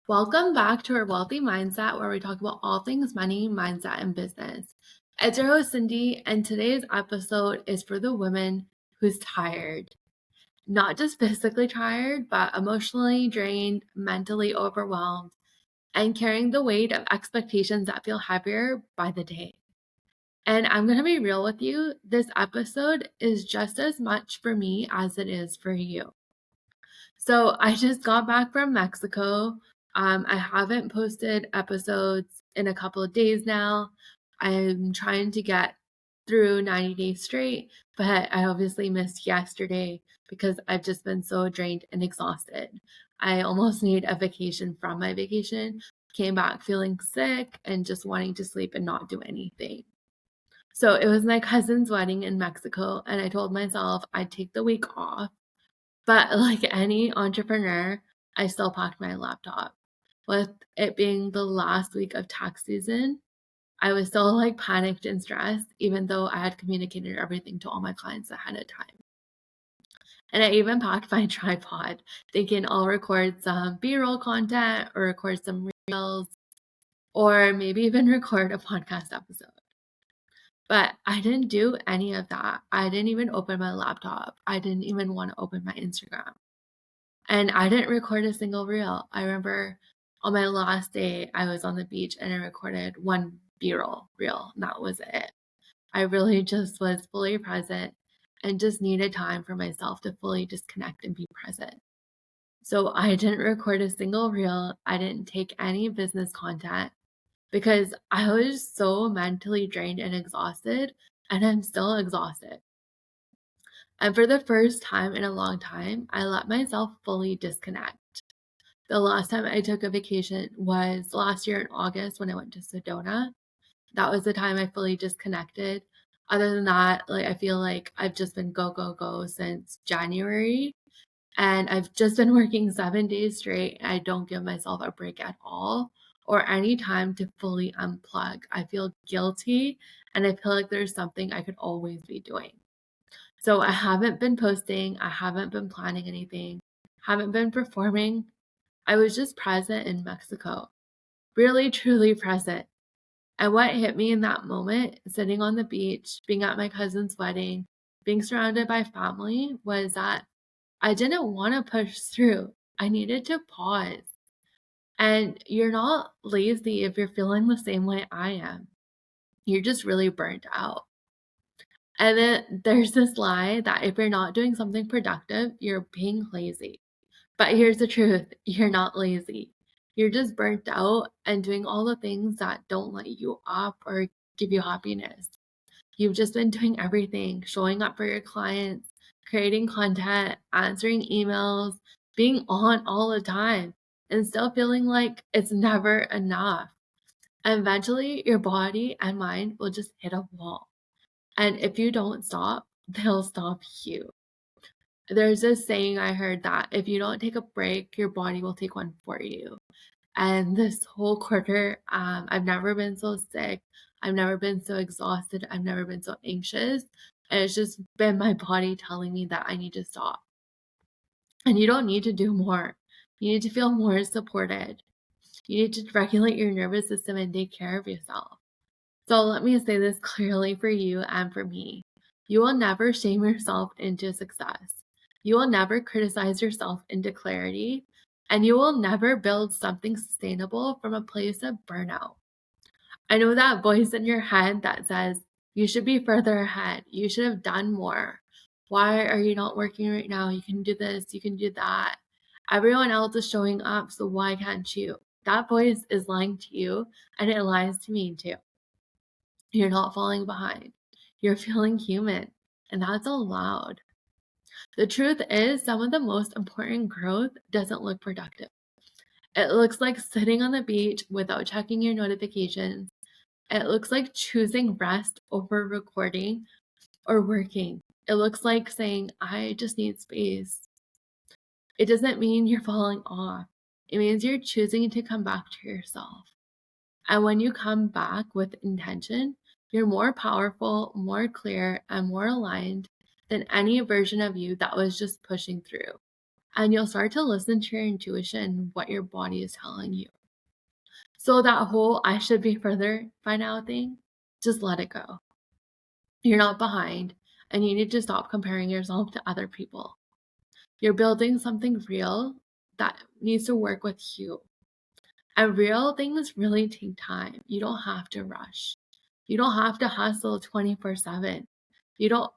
Welcome back to our Wealthy Mindset, where we talk about all things money, mindset, and business. It's your host, Cindy, and today's episode is for the woman who's tired. Not just physically tired, but emotionally drained, mentally overwhelmed, and carrying the weight of expectations that feel heavier by the day. And I'm going to be real with you, this episode is just as much for me as it is for you. So I just got back from Mexico. I haven't posted episodes in a couple of days now. I'm trying to get through 90 days straight, but I obviously missed yesterday because I've just been so drained and exhausted. I almost need a vacation from my vacation. Came back feeling sick and just wanting to sleep and not do anything. So it was my cousin's wedding in Mexico, and I told myself I'd take the week off. But like any entrepreneur, I still packed my laptop. With it being the last week of tax season, I was still like panicked and stressed, even though I had communicated everything to all my clients ahead of time. And I even packed my tripod, thinking I'll record some B-roll content or record some reels, or maybe even record a podcast episode. But I didn't do any of that. I didn't even open my laptop. I didn't even want to open my Instagram. And I didn't record a single reel. I remember on my last day, I was on the beach and I recorded one B-roll reel, and that was it. I really just was fully present and just needed time for myself to fully disconnect and be present. So I didn't record a single reel. I didn't take any business content because I was so mentally drained and exhausted, and I'm still exhausted. And for the first time in a long time, I let myself fully disconnect. The last time I took a vacation was last year in August when I went to Sedona. That was the time I fully disconnected. Other than that, like I feel like I've just been go, go, go since January. And I've just been working 7 days straight. I don't give myself a break at all or any time to fully unplug. I feel guilty and I feel like there's something I could always be doing. So I haven't been posting, I haven't been planning anything, haven't been performing. I was just present in Mexico, really, truly present. And what hit me in that moment, sitting on the beach, being at my cousin's wedding, being surrounded by family, was that I didn't want to push through. I needed to pause. And you're not lazy if you're feeling the same way I am. You're just really burnt out. And then there's this lie that if you're not doing something productive, you're being lazy. But here's the truth, you're not lazy. You're just burnt out and doing all the things that don't light you up or give you happiness. You've just been doing everything, showing up for your clients, creating content, answering emails, being on all the time, and still feeling like it's never enough. And eventually, your body and mind will just hit a wall. And if you don't stop, they'll stop you. There's this saying I heard that if you don't take a break, your body will take one for you. And this whole quarter, I've never been so sick. I've never been so exhausted. I've never been so anxious. And it's just been my body telling me that I need to stop. And you don't need to do more. You need to feel more supported. You need to regulate your nervous system and take care of yourself. So let me say this clearly for you and for me. You will never shame yourself into success. You will never criticize yourself into clarity. And you will never build something sustainable from a place of burnout. I know that voice in your head that says, you should be further ahead. You should have done more. Why are you not working right now? You can do this, you can do that. Everyone else is showing up, so why can't you? That voice is lying to you, and it lies to me too. You're not falling behind. You're feeling human, and that's allowed. The truth is, some of the most important growth doesn't look productive. It looks like sitting on the beach without checking your notifications. It looks like choosing rest over recording or working. It looks like saying, I just need space. It doesn't mean you're falling off. It means you're choosing to come back to yourself. And when you come back with intention, you're more powerful, more clear, and more aligned than any version of you that was just pushing through. and you'll start to listen to your intuition, what your body is telling you. So that whole I should be further by now thing, just let it go. You're not behind, and you need to stop comparing yourself to other people. You're building something real that needs to work with you. And real things really take time. You don't have to rush. You don't have to hustle 24/7. You don't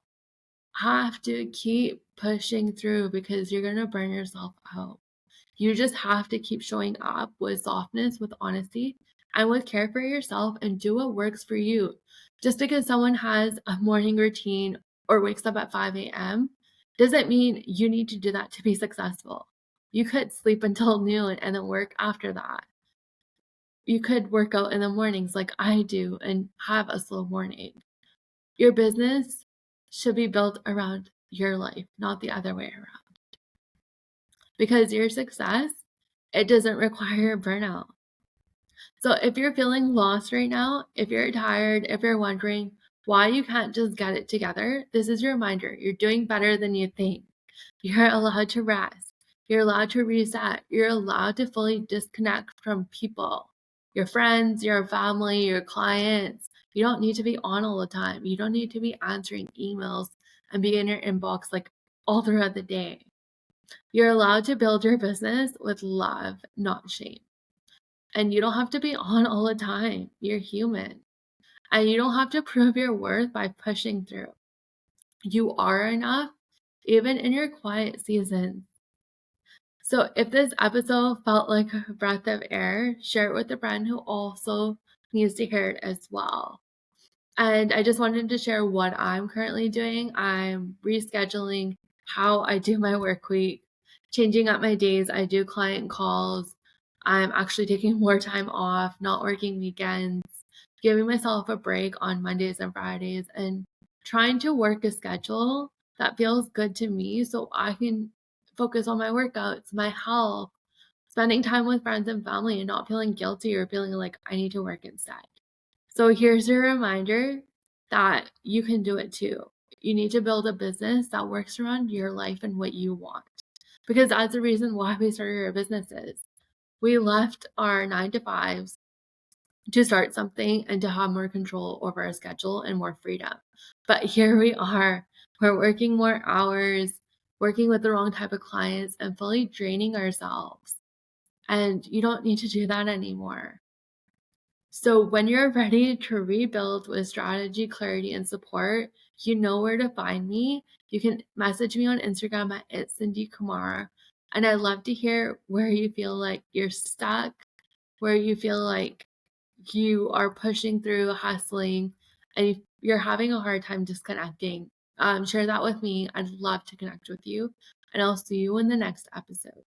have to keep pushing through because you're going to burn yourself out. You just have to keep showing up with softness, with honesty, and with care for yourself and do what works for you. Just because someone has a morning routine or wakes up at 5 a.m. doesn't mean you need to do that to be successful. You could sleep until noon and then work after that. You could work out in the mornings like I do and have a slow morning. Your business should be built around your life, not the other way around. Because your success, it doesn't require burnout. So if you're feeling lost right now, if you're tired, if you're wondering why you can't just get it together, this is your reminder. You're doing better than you think. You're allowed to rest. You're allowed to reset. You're allowed to fully disconnect from people, your friends, your family, your clients. You don't need to be on all the time. You don't need to be answering emails and be in your inbox like all throughout the day. You're allowed to build your business with love, not shame. And you don't have to be on all the time. You're human. And you don't have to prove your worth by pushing through. You are enough, even in your quiet seasons. So if this episode felt like a breath of air, share it with a friend who also needs to hear it as well. And I just wanted to share what I'm currently doing. I'm rescheduling how I do my work week, changing up my days. I do client calls. I'm actually taking more time off, not working weekends, giving myself a break on Mondays and Fridays, and trying to work a schedule that feels good to me so I can focus on my workouts, my health, spending time with friends and family, and not feeling guilty or feeling like I need to work instead. So here's a reminder that you can do it too. You need to build a business that works around your life and what you want. Because that's the reason why we started our businesses. We left our 9 to 5s to start something and to have more control over our schedule and more freedom. But here we are. We're working more hours, working with the wrong type of clients, and fully draining ourselves. And you don't need to do that anymore. So when you're ready to rebuild with strategy, clarity, and support, you know where to find me. You can message me on Instagram at @CindyKamara. And I'd love to hear where you feel like you're stuck, where you feel like you are pushing through, hustling, and you're having a hard time disconnecting. Share that with me. I'd love to connect with you. And I'll see you in the next episode.